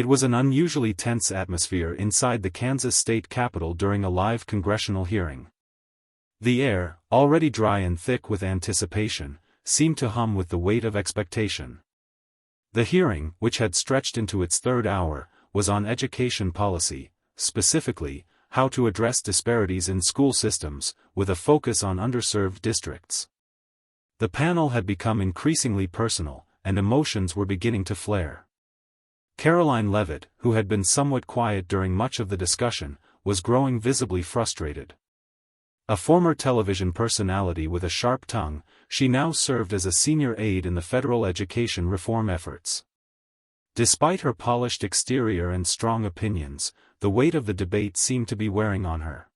It was an unusually tense atmosphere inside the Kansas state capitol during a live congressional hearing. The air, already dry and thick with anticipation, seemed to hum with the weight of expectation. The hearing, which had stretched into its third hour, was on education policy, specifically, how to address disparities in school systems, with a focus on underserved districts. The panel had become increasingly personal, and emotions were beginning to flare. Karoline Leavitt, who had been somewhat quiet during much of the discussion, was growing visibly frustrated. A former television personality with a sharp tongue, she now served as a senior aide in the federal education reform efforts. Despite her polished exterior and strong opinions, the weight of the debate seemed to be wearing on her.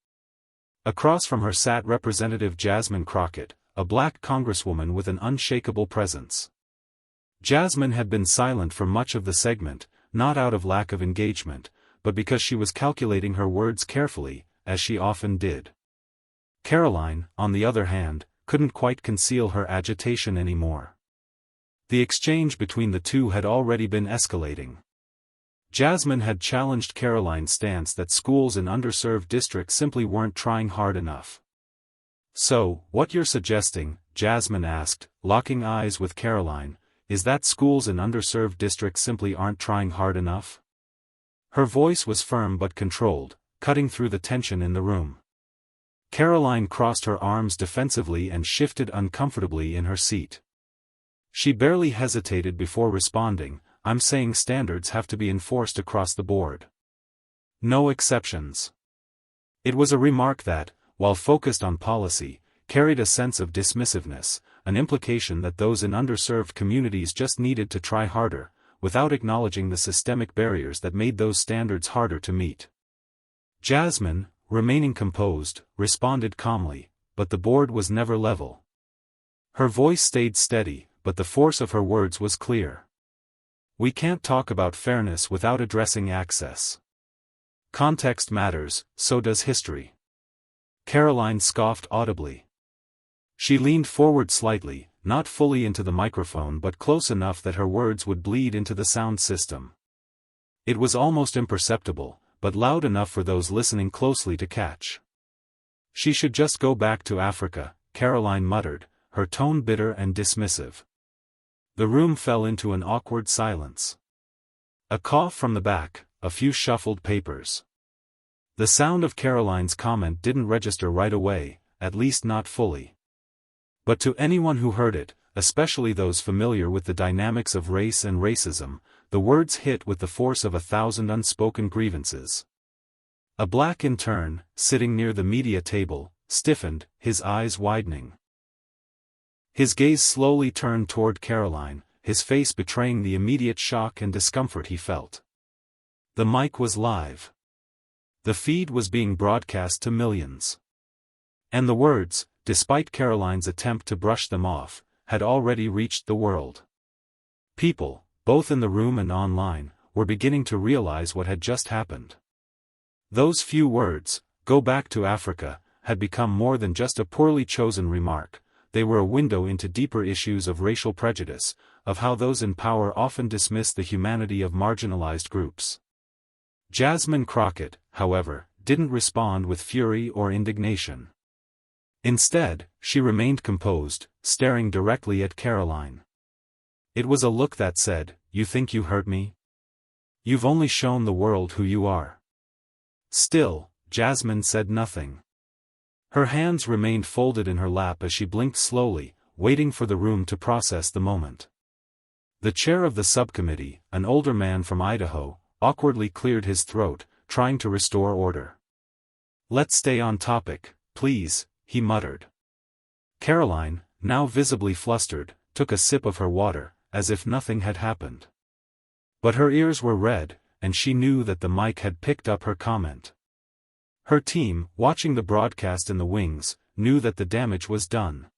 Across from her sat Representative Jasmine Crockett, a black congresswoman with an unshakable presence. Jasmine had been silent for much of the segment, not out of lack of engagement, but because she was calculating her words carefully, as she often did. Karoline, on the other hand, couldn't quite conceal her agitation anymore. The exchange between the two had already been escalating. Jasmine had challenged Karoline's stance that schools in underserved districts simply weren't trying hard enough. "So, what you're suggesting," Jasmine asked, locking eyes with Karoline, "is that schools in underserved districts simply aren't trying hard enough?" Her voice was firm but controlled, cutting through the tension in the room. Karoline crossed her arms defensively and shifted uncomfortably in her seat. She barely hesitated before responding, "I'm saying standards have to be enforced across the board. No exceptions." It was a remark that, while focused on policy, carried a sense of dismissiveness, an implication that those in underserved communities just needed to try harder, without acknowledging the systemic barriers that made those standards harder to meet. Jasmine, remaining composed, responded calmly, but the board was never level. Her voice stayed steady, but the force of her words was clear. "We can't talk about fairness without addressing access. Context matters, so does history." Karoline scoffed audibly. She leaned forward slightly, not fully into the microphone but close enough that her words would bleed into the sound system. It was almost imperceptible, but loud enough for those listening closely to catch. "She should just go back to Africa," Karoline muttered, her tone bitter and dismissive. The room fell into an awkward silence. A cough from the back, a few shuffled papers. The sound of Karoline's comment didn't register right away, at least not fully. But to anyone who heard it, especially those familiar with the dynamics of race and racism, the words hit with the force of 1,000 unspoken grievances. A black intern, sitting near the media table, stiffened, his eyes widening. His gaze slowly turned toward Karoline, his face betraying the immediate shock and discomfort he felt. The mic was live. The feed was being broadcast to millions. And the words, despite Karoline's attempt to brush them off, had already reached the world. People, both in the room and online, were beginning to realize what had just happened. Those few words, "Go back to Africa," had become more than just a poorly chosen remark. They were a window into deeper issues of racial prejudice, of how those in power often dismiss the humanity of marginalized groups. Jasmine Crockett, however, didn't respond with fury or indignation. Instead, she remained composed, staring directly at Karoline. It was a look that said, "You think you hurt me? You've only shown the world who you are." Still, Jasmine said nothing. Her hands remained folded in her lap as she blinked slowly, waiting for the room to process the moment. The chair of the subcommittee, an older man from Idaho, awkwardly cleared his throat, trying to restore order. "Let's stay on topic, please," he muttered. Karoline, now visibly flustered, took a sip of her water, as if nothing had happened. But her ears were red, and she knew that the mic had picked up her comment. Her team, watching the broadcast in the wings, knew that the damage was done.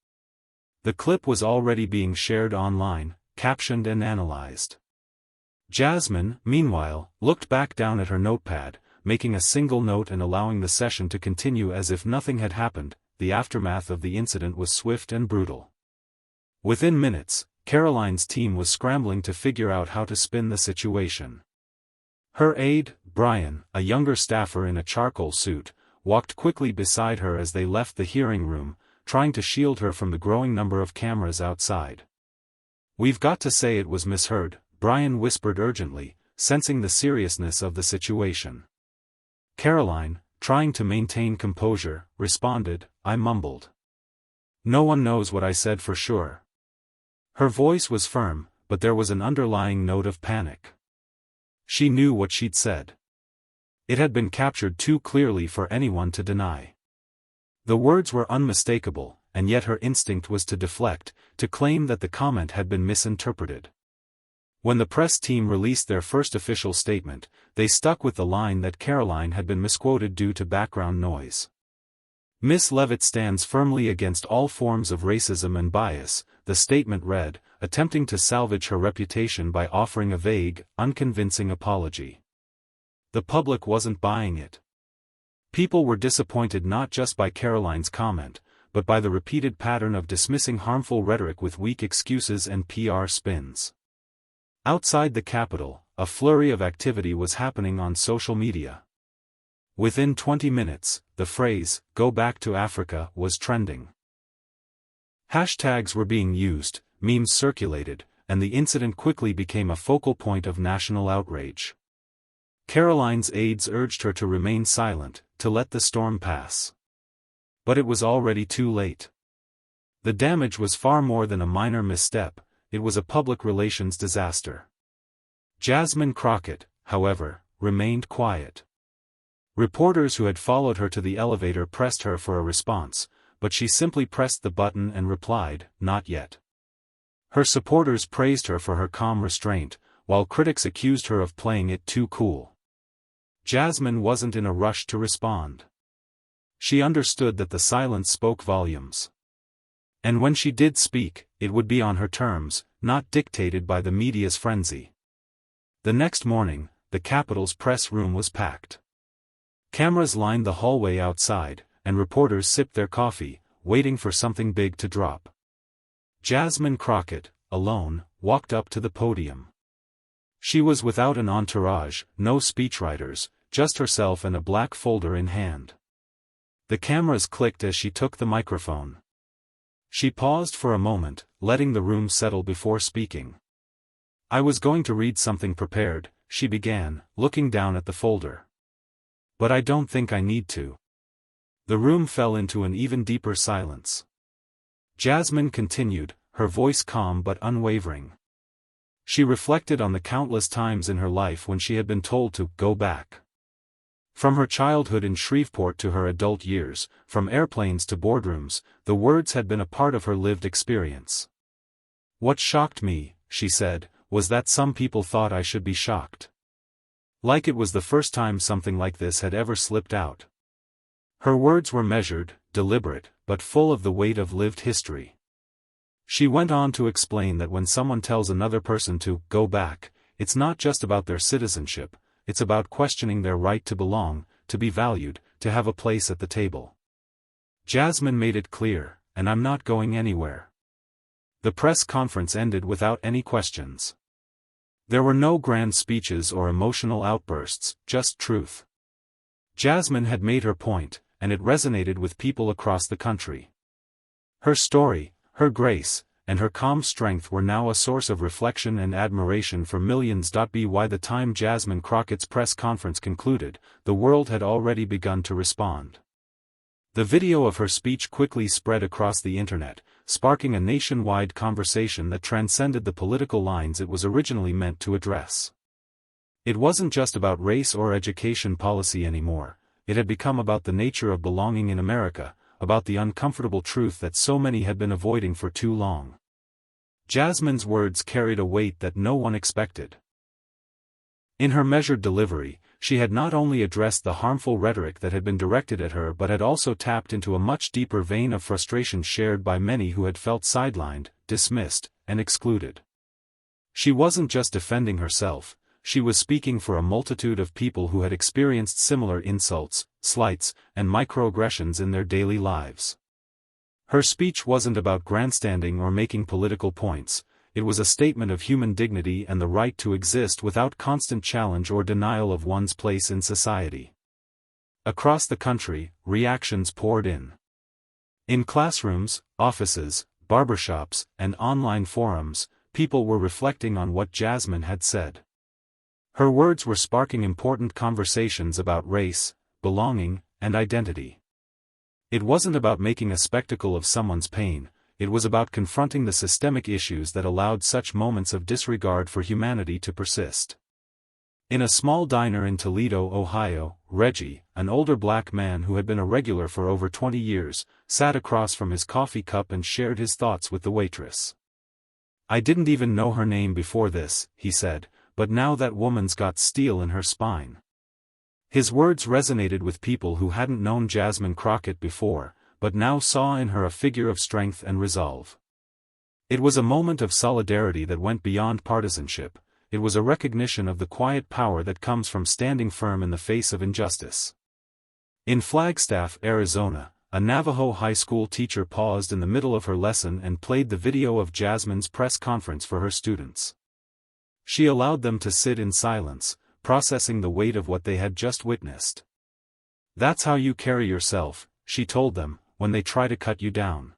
The clip was already being shared online, captioned and analyzed. Jasmine, meanwhile, looked back down at her notepad, making a single note and allowing the session to continue as if nothing had happened. The aftermath of the incident was swift and brutal. Within minutes, Karoline's team was scrambling to figure out how to spin the situation. Her aide, Brian, a younger staffer in a charcoal suit, walked quickly beside her as they left the hearing room, trying to shield her from the growing number of cameras outside. "We've got to say it was misheard," Brian whispered urgently, sensing the seriousness of the situation. Karoline, trying to maintain composure, responded, "I mumbled. No one knows what I said for sure." Her voice was firm, but there was an underlying note of panic. She knew what she'd said. It had been captured too clearly for anyone to deny. The words were unmistakable, and yet her instinct was to deflect, to claim that the comment had been misinterpreted. When the press team released their first official statement, they stuck with the line that Karoline had been misquoted due to background noise. "Miss Leavitt stands firmly against all forms of racism and bias," the statement read, attempting to salvage her reputation by offering a vague, unconvincing apology. The public wasn't buying it. People were disappointed not just by Karoline's comment, but by the repeated pattern of dismissing harmful rhetoric with weak excuses and PR spins. Outside the Capitol, a flurry of activity was happening on social media. Within 20 minutes, the phrase, "Go back to Africa," was trending. Hashtags were being used, memes circulated, and the incident quickly became a focal point of national outrage. Karoline's aides urged her to remain silent, to let the storm pass. But it was already too late. The damage was far more than a minor misstep, it was a public relations disaster. Jasmine Crockett, however, remained quiet. Reporters who had followed her to the elevator pressed her for a response, but she simply pressed the button and replied, "Not yet." Her supporters praised her for her calm restraint, while critics accused her of playing it too cool. Jasmine wasn't in a rush to respond. She understood that the silence spoke volumes. And when she did speak, it would be on her terms, not dictated by the media's frenzy. The next morning, the Capitol's press room was packed. Cameras lined the hallway outside, and reporters sipped their coffee, waiting for something big to drop. Jasmine Crockett, alone, walked up to the podium. She was without an entourage, no speechwriters, just herself and a black folder in hand. The cameras clicked as she took the microphone. She paused for a moment, letting the room settle before speaking. "I was going to read something prepared," she began, looking down at the folder. "But I don't think I need to." The room fell into an even deeper silence. Jasmine continued, her voice calm but unwavering. She reflected on the countless times in her life when she had been told to go back. From her childhood in Shreveport to her adult years, from airplanes to boardrooms, the words had been a part of her lived experience. "What shocked me," she said, "was that some people thought I should be shocked. Like it was the first time something like this had ever slipped out." Her words were measured, deliberate, but full of the weight of lived history. She went on to explain that when someone tells another person to go back, it's not just about their citizenship, it's about questioning their right to belong, to be valued, to have a place at the table. Jasmine made it clear, "And I'm not going anywhere." The press conference ended without any questions. There were no grand speeches or emotional outbursts, just truth. Jasmine had made her point, and it resonated with people across the country. Her story, her grace, and her calm strength were now a source of reflection and admiration for millions. By the time Jasmine Crockett's press conference concluded, the world had already begun to respond. The video of her speech quickly spread across the internet, sparking a nationwide conversation that transcended the political lines it was originally meant to address. It wasn't just about race or education policy anymore, it had become about the nature of belonging in America, about the uncomfortable truth that so many had been avoiding for too long. Jasmine's words carried a weight that no one expected. In her measured delivery, she had not only addressed the harmful rhetoric that had been directed at her but had also tapped into a much deeper vein of frustration shared by many who had felt sidelined, dismissed, and excluded. She wasn't just defending herself, she was speaking for a multitude of people who had experienced similar insults, slights, and microaggressions in their daily lives. Her speech wasn't about grandstanding or making political points, it was a statement of human dignity and the right to exist without constant challenge or denial of one's place in society. Across the country, reactions poured in. In classrooms, offices, barbershops, and online forums, people were reflecting on what Jasmine had said. Her words were sparking important conversations about race, belonging, and identity. It wasn't about making a spectacle of someone's pain, it was about confronting the systemic issues that allowed such moments of disregard for humanity to persist. In a small diner in Toledo, Ohio, Reggie, an older black man who had been a regular for over 20 years, sat across from his coffee cup and shared his thoughts with the waitress. "I didn't even know her name before this," he said, "but now that woman's got steel in her spine." His words resonated with people who hadn't known Jasmine Crockett before, but now saw in her a figure of strength and resolve. It was a moment of solidarity that went beyond partisanship. It was a recognition of the quiet power that comes from standing firm in the face of injustice. In Flagstaff, Arizona, a Navajo high school teacher paused in the middle of her lesson and played the video of Jasmine's press conference for her students. She allowed them to sit in silence, processing the weight of what they had just witnessed. "That's how you carry yourself," she told them, "when they try to cut you down."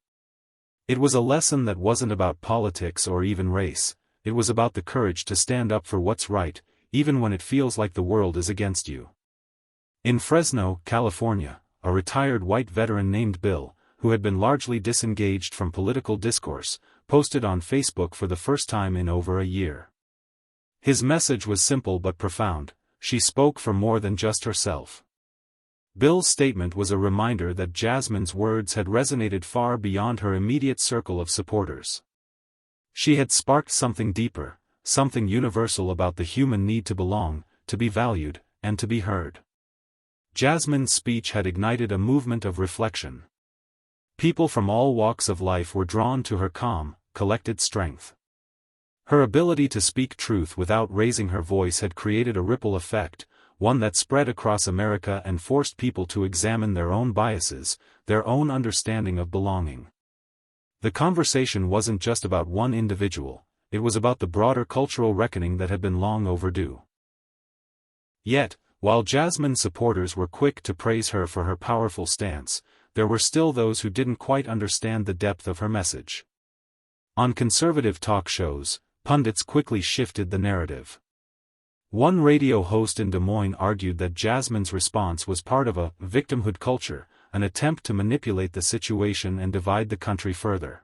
It was a lesson that wasn't about politics or even race, it was about the courage to stand up for what's right, even when it feels like the world is against you. In Fresno, California, a retired white veteran named Bill, who had been largely disengaged from political discourse, posted on Facebook for the first time in over a year. His message was simple but profound: she spoke for more than just herself. Bill's statement was a reminder that Jasmine's words had resonated far beyond her immediate circle of supporters. She had sparked something deeper, something universal about the human need to belong, to be valued, and to be heard. Jasmine's speech had ignited a movement of reflection. People from all walks of life were drawn to her calm, collected strength. Her ability to speak truth without raising her voice had created a ripple effect, one that spread across America and forced people to examine their own biases, their own understanding of belonging. The conversation wasn't just about one individual, it was about the broader cultural reckoning that had been long overdue. Yet, while Jasmine's supporters were quick to praise her for her powerful stance, there were still those who didn't quite understand the depth of her message. On conservative talk shows, pundits quickly shifted the narrative. One radio host in Des Moines argued that Jasmine's response was part of a victimhood culture, an attempt to manipulate the situation and divide the country further.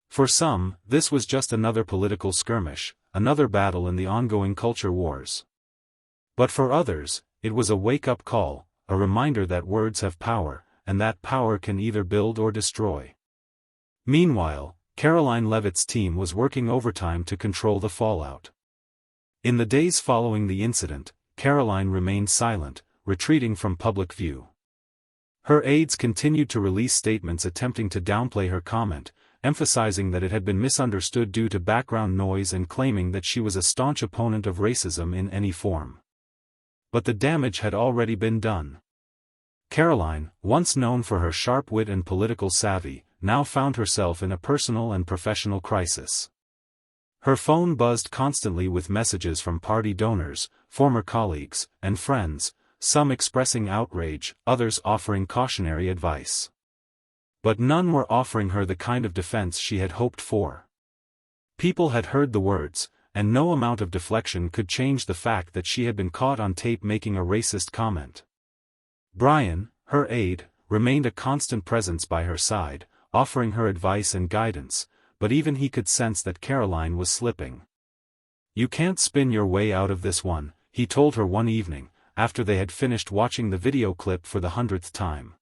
For some, this was just another political skirmish, another battle in the ongoing culture wars. But for others, it was a wake-up call, a reminder that words have power, and that power can either build or destroy. Meanwhile, Karoline Leavitt's team was working overtime to control the fallout. In the days following the incident, Karoline remained silent, retreating from public view. Her aides continued to release statements attempting to downplay her comment, emphasizing that it had been misunderstood due to background noise and claiming that she was a staunch opponent of racism in any form. But the damage had already been done. Karoline, once known for her sharp wit and political savvy, now found herself in a personal and professional crisis. Her phone buzzed constantly with messages from party donors, former colleagues, and friends, some expressing outrage, others offering cautionary advice. But none were offering her the kind of defense she had hoped for. People had heard the words, and no amount of deflection could change the fact that she had been caught on tape making a racist comment. Brian, her aide, remained a constant presence by her side, offering her advice and guidance, but even he could sense that Karoline was slipping. "You can't spin your way out of this one," he told her one evening, after they had finished watching the video clip for the 100th time.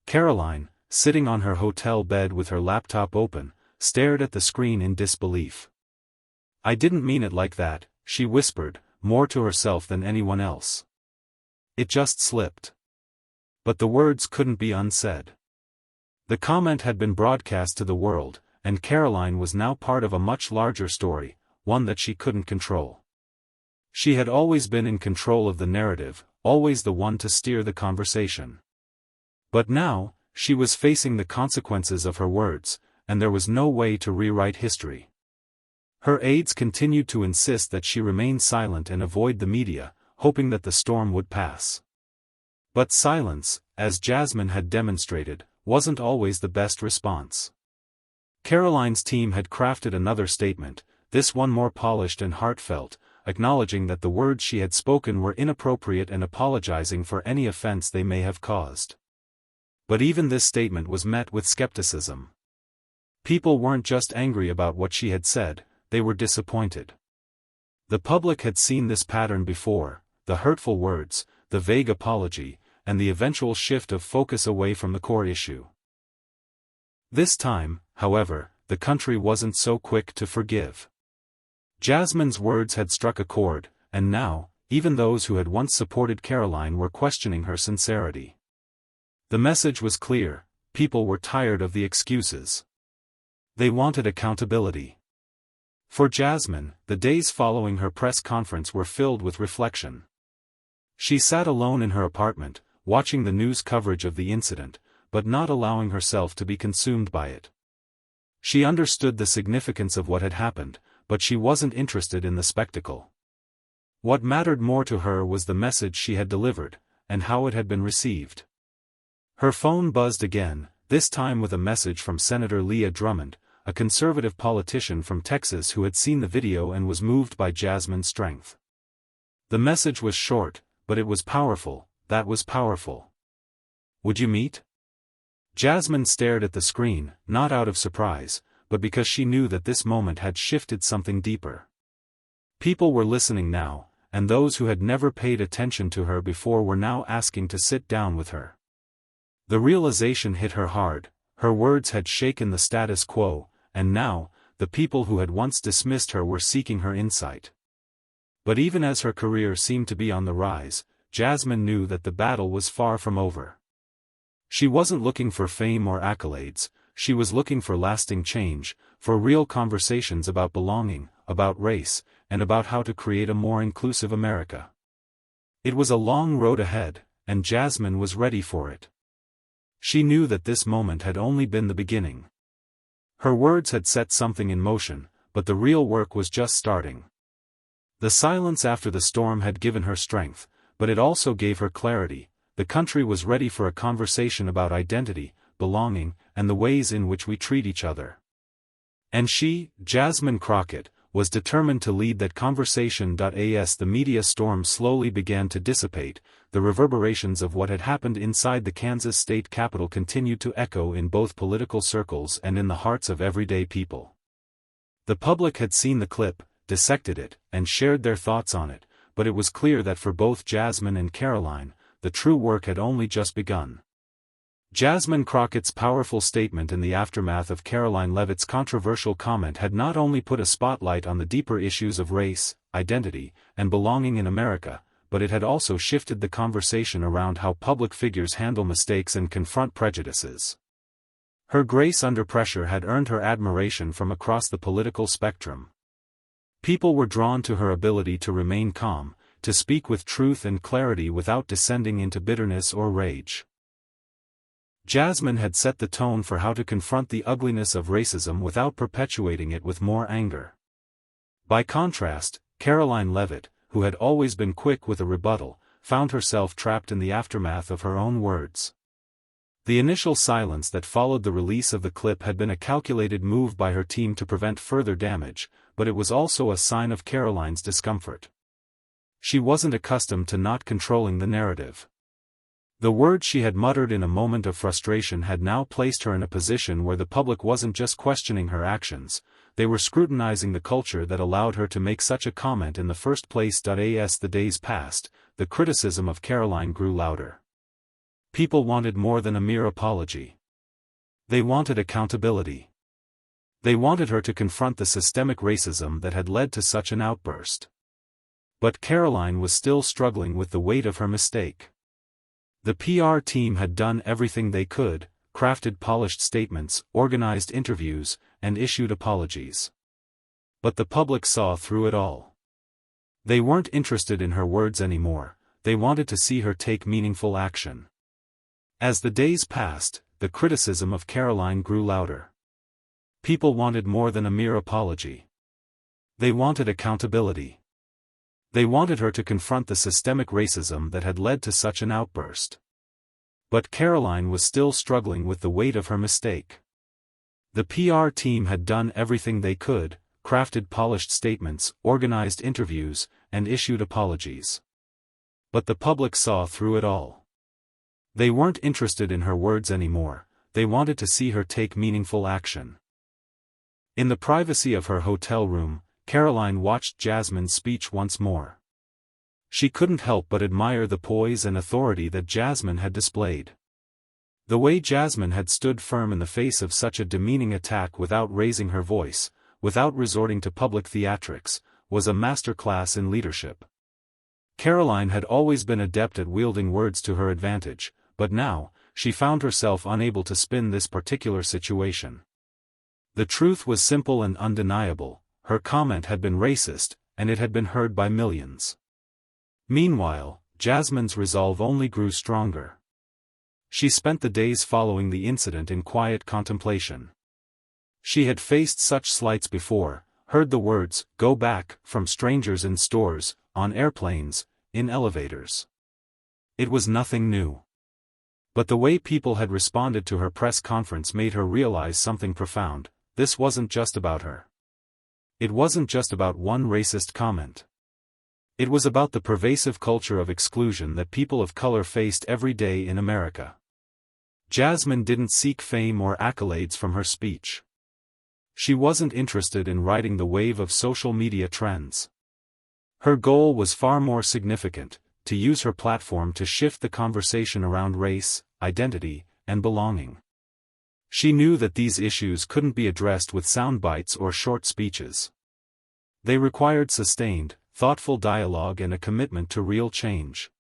Karoline, sitting on her hotel bed with her laptop open, stared at the screen in disbelief. "I didn't mean it like that," she whispered, more to herself than anyone else. "It just slipped." But the words couldn't be unsaid. The comment had been broadcast to the world, and Karoline was now part of a much larger story, one that she couldn't control. She had always been in control of the narrative, always the one to steer the conversation. But now, she was facing the consequences of her words, and there was no way to rewrite history. Her aides continued to insist that she remain silent and avoid the media, hoping that the storm would pass. But silence, as Jasmine had demonstrated, wasn't always the best response. Karoline's team had crafted another statement, this one more polished and heartfelt, acknowledging that the words she had spoken were inappropriate and apologizing for any offense they may have caused. But even this statement was met with skepticism. People weren't just angry about what she had said, they were disappointed. The public had seen this pattern before, the hurtful words, the vague apology, and the eventual shift of focus away from the core issue. This time, however, the country wasn't so quick to forgive. Jasmine's words had struck a chord, and now, even those who had once supported Karoline were questioning her sincerity. The message was clear, people were tired of the excuses. They wanted accountability. For Jasmine, the days following her press conference were filled with reflection. She sat alone in her apartment, watching the news coverage of the incident, but not allowing herself to be consumed by it. She understood the significance of what had happened, but she wasn't interested in the spectacle. What mattered more to her was the message she had delivered, and how it had been received. Her phone buzzed again, this time with a message from Senator Leah Drummond, a conservative politician from Texas who had seen the video and was moved by Jasmine's strength. The message was short, but it was powerful, that was powerful. Would you meet? Jasmine stared at the screen, not out of surprise, but because she knew that this moment had shifted something deeper. People were listening now, and those who had never paid attention to her before were now asking to sit down with her. The realization hit her hard, her words had shaken the status quo, and now, the people who had once dismissed her were seeking her insight. But even as her career seemed to be on the rise, Jasmine knew that the battle was far from over. She wasn't looking for fame or accolades, she was looking for lasting change, for real conversations about belonging, about race, and about how to create a more inclusive America. It was a long road ahead, and Jasmine was ready for it. She knew that this moment had only been the beginning. Her words had set something in motion, but the real work was just starting. The silence after the storm had given her strength, but it also gave her clarity. The country was ready for a conversation about identity, belonging, and the ways in which we treat each other. And she, Jasmine Crockett, was determined to lead that conversation. As the media storm slowly began to dissipate, the reverberations of what had happened inside the Kansas state capitol continued to echo in both political circles and in the hearts of everyday people. The public had seen the clip, dissected it, and shared their thoughts on it, but it was clear that for both Jasmine and Karoline, the true work had only just begun. Jasmine Crockett's powerful statement in the aftermath of Karoline Leavitt's controversial comment had not only put a spotlight on the deeper issues of race, identity, and belonging in America, but it had also shifted the conversation around how public figures handle mistakes and confront prejudices. Her grace under pressure had earned her admiration from across the political spectrum. People were drawn to her ability to remain calm, to speak with truth and clarity without descending into bitterness or rage. Jasmine had set the tone for how to confront the ugliness of racism without perpetuating it with more anger. By contrast, Karoline Leavitt, who had always been quick with a rebuttal, found herself trapped in the aftermath of her own words. The initial silence that followed the release of the clip had been a calculated move by her team to prevent further damage, but it was also a sign of Karoline's discomfort. She wasn't accustomed to not controlling the narrative. The words she had muttered in a moment of frustration had now placed her in a position where the public wasn't just questioning her actions, they were scrutinizing the culture that allowed her to make such a comment in the first place. As the days passed, the criticism of Karoline grew louder. People wanted more than a mere apology. They wanted accountability. They wanted her to confront the systemic racism that had led to such an outburst. But Karoline was still struggling with the weight of her mistake. The PR team had done everything they could, crafted polished statements, organized interviews, and issued apologies. But the public saw through it all. They weren't interested in her words anymore, they wanted to see her take meaningful action. As the days passed, the criticism of Karoline grew louder. People wanted more than a mere apology. They wanted accountability. They wanted her to confront the systemic racism that had led to such an outburst. But Karoline was still struggling with the weight of her mistake. The PR team had done everything they could, crafted polished statements, organized interviews, and issued apologies. But the public saw through it all. They weren't interested in her words anymore, they wanted to see her take meaningful action. In the privacy of her hotel room, Karoline watched Jasmine's speech once more. She couldn't help but admire the poise and authority that Jasmine had displayed. The way Jasmine had stood firm in the face of such a demeaning attack without raising her voice, without resorting to public theatrics, was a masterclass in leadership. Karoline had always been adept at wielding words to her advantage, but now, she found herself unable to spin this particular situation. The truth was simple and undeniable: her comment had been racist, and it had been heard by millions. Meanwhile, Jasmine's resolve only grew stronger. She spent the days following the incident in quiet contemplation. She had faced such slights before, heard the words, "Go back," from strangers in stores, on airplanes, in elevators. It was nothing new. But the way people had responded to her press conference made her realize something profound: this wasn't just about her. It wasn't just about one racist comment. It was about the pervasive culture of exclusion that people of color faced every day in America. Jasmine didn't seek fame or accolades from her speech. She wasn't interested in riding the wave of social media trends. Her goal was far more significant: to use her platform to shift the conversation around race, identity, and belonging. She knew that these issues couldn't be addressed with sound bites or short speeches. They required sustained, thoughtful dialogue and a commitment to real change.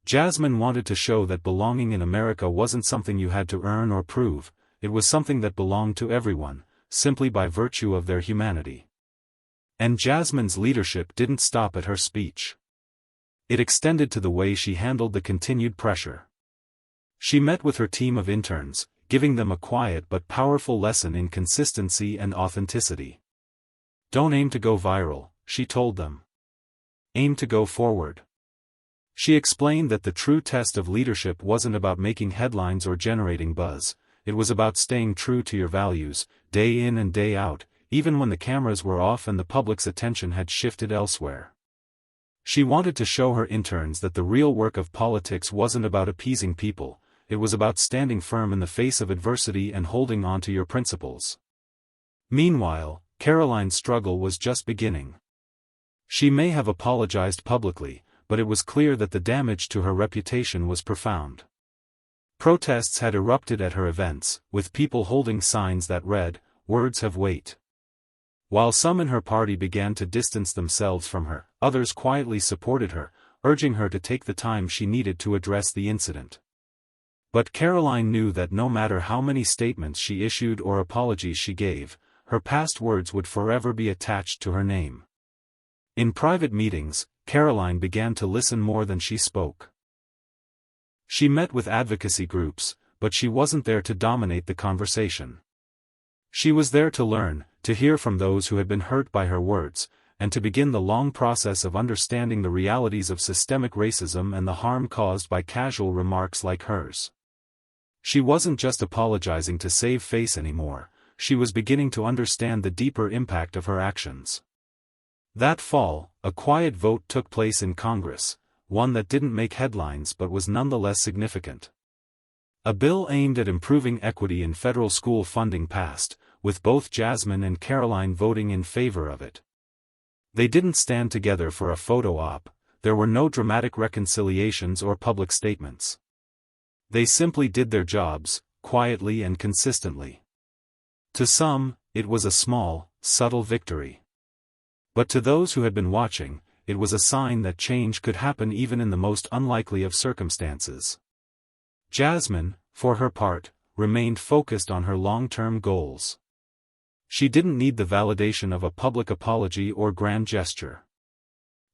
Jasmine wanted to show that belonging in America wasn't something you had to earn or prove, it was something that belonged to everyone, simply by virtue of their humanity. And Jasmine's leadership didn't stop at her speech. It extended to the way she handled the continued pressure. She met with her team of interns, giving them a quiet but powerful lesson in consistency and authenticity. "Don't aim to go viral," she told them. "Aim to go forward." She explained that the true test of leadership wasn't about making headlines or generating buzz, it was about staying true to your values, day in and day out, even when the cameras were off and the public's attention had shifted elsewhere. She wanted to show her interns that the real work of politics wasn't about appeasing people, it was about standing firm in the face of adversity and holding on to your principles. Meanwhile, Karoline's struggle was just beginning. She may have apologized publicly, but it was clear that the damage to her reputation was profound. Protests had erupted at her events, with people holding signs that read, "Words have weight." While some in her party began to distance themselves from her, others quietly supported her, urging her to take the time she needed to address the incident. But Karoline knew that no matter how many statements she issued or apologies she gave, her past words would forever be attached to her name. In private meetings, Karoline began to listen more than she spoke. She met with advocacy groups, but she wasn't there to dominate the conversation. She was there to learn, to hear from those who had been hurt by her words, and to begin the long process of understanding the realities of systemic racism and the harm caused by casual remarks like hers. She wasn't just apologizing to save face anymore, she was beginning to understand the deeper impact of her actions. That fall, a quiet vote took place in Congress, one that didn't make headlines but was nonetheless significant. A bill aimed at improving equity in federal school funding passed, with both Jasmine and Karoline voting in favor of it. They didn't stand together for a photo op, there were no dramatic reconciliations or public statements. They simply did their jobs, quietly and consistently. To some, it was a small, subtle victory. But to those who had been watching, it was a sign that change could happen even in the most unlikely of circumstances. Jasmine, for her part, remained focused on her long-term goals. She didn't need the validation of a public apology or grand gesture.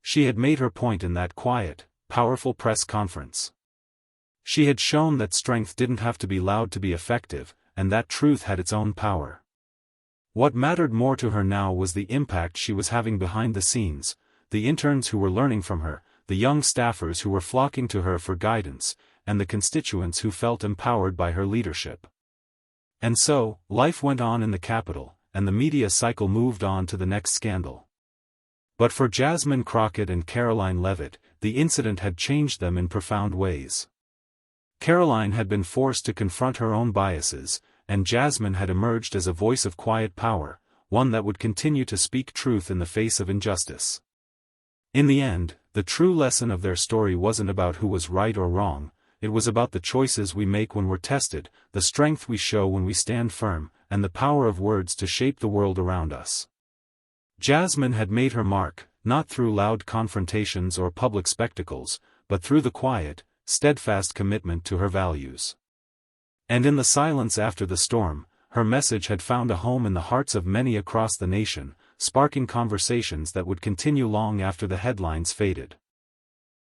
She had made her point in that quiet, powerful press conference. She had shown that strength didn't have to be loud to be effective, and that truth had its own power. What mattered more to her now was the impact she was having behind the scenes, the interns who were learning from her, the young staffers who were flocking to her for guidance, and the constituents who felt empowered by her leadership. And so, life went on in the capital, and the media cycle moved on to the next scandal. But for Jasmine Crockett and Karoline Leavitt, the incident had changed them in profound ways. Karoline had been forced to confront her own biases, and Jasmine had emerged as a voice of quiet power, one that would continue to speak truth in the face of injustice. In the end, the true lesson of their story wasn't about who was right or wrong, it was about the choices we make when we're tested, the strength we show when we stand firm, and the power of words to shape the world around us. Jasmine had made her mark, not through loud confrontations or public spectacles, but through the quiet, steadfast commitment to her values. And in the silence after the storm, her message had found a home in the hearts of many across the nation, sparking conversations that would continue long after the headlines faded.